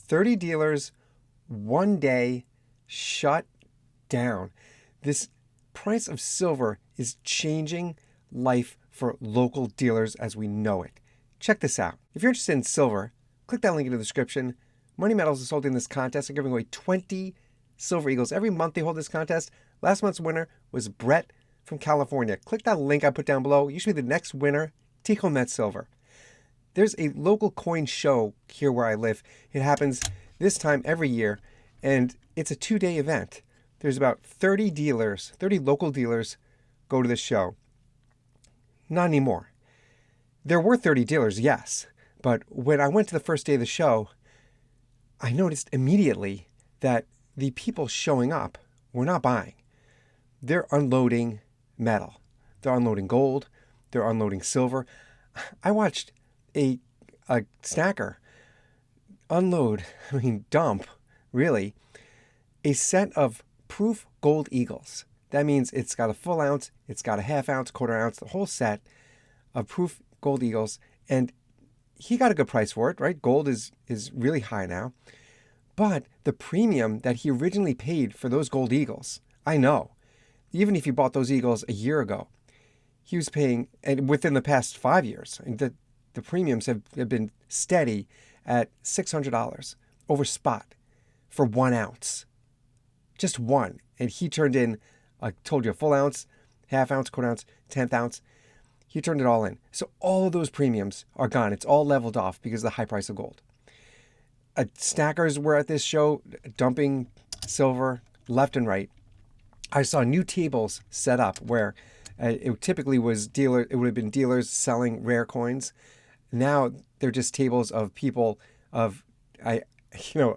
30 dealers, one day, shut down. This price of silver is changing life for local dealers as we know it. Check this out. If you're interested in silver, click that link in the description. Money Metals is holding this contest. They're giving away 20 Silver Eagles. Every month they hold this contest. Last month's winner was Brett from California. Click that link I put down below. You should be the next winner. Take home that silver. There's a local coin show here where I live. It happens this time every year, and it's a 2-day event. There's about 30 dealers, 30 local dealers go to this show. Not anymore. There were 30 dealers, yes, but when I went to the first day of the show, I noticed immediately that the people showing up were not buying. They're unloading metal. They're unloading gold. They're unloading silver. I watched a stacker dump, really, a set of proof gold eagles. That means it's got a full ounce, it's got a half ounce, quarter ounce, the whole set of proof gold eagles. And he got a good price for it, right? Gold is really high now. But the premium that he originally paid for those gold eagles, I know, even if he bought those eagles a year ago, he was paying, and within the past 5 years, and the premiums have been steady at $600 over spot for 1 ounce. Just one. And he turned in, I told you, a full ounce, half ounce, quarter ounce, 10th ounce. He turned it all in. So all of those premiums are gone. It's all leveled off because of the high price of gold. Stackers were at this show dumping silver left and right. I saw new tables set up where it typically was it would have been dealers selling rare coins. Now they're just tables of people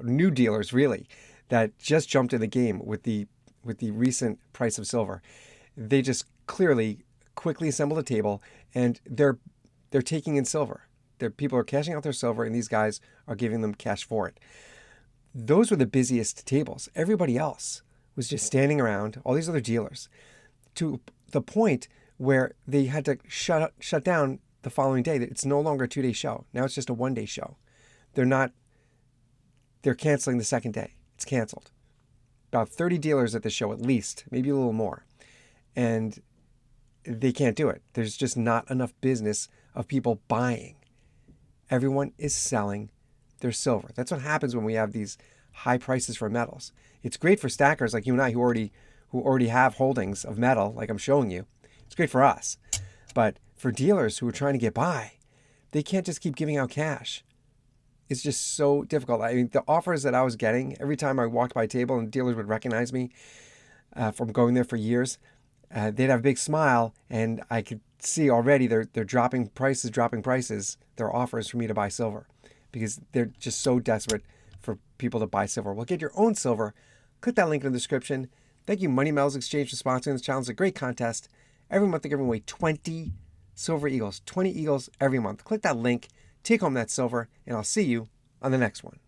new dealers really that just jumped in the game with the recent price of silver. They just quickly assembled a table, and they're taking in silver. People are cashing out their silver, and these guys are giving them cash for it. Those were the busiest tables. Everybody else was just standing around, all these other dealers, to the point where they had to shut down the following day. It's no longer a 2-day show. Now it's just a 1-day show. They're canceling the second day. It's canceled. About 30 dealers at the show at least, maybe a little more. And they can't do it. There's just not enough business of people buying. Everyone is selling their silver. That's what happens when we have these high prices for metals. It's great for stackers like you and I who already have holdings of metal, like I'm showing you. It's great for us. But for dealers who are trying to get by, they can't just keep giving out cash. It's just so difficult. I mean, the offers that I was getting, every time I walked by a table and dealers would recognize me from going there for years, they'd have a big smile, and I could see already they're dropping prices, their offers for me to buy silver, because they're just so desperate for people to buy silver. Well, get your own silver. Click that link in the description. Thank you, Money Metals Exchange, for sponsoring this challenge. It's a great contest. Every month they're giving away 20 Silver Eagles, 20 Eagles every month. Click that link, take home that silver, and I'll see you on the next one.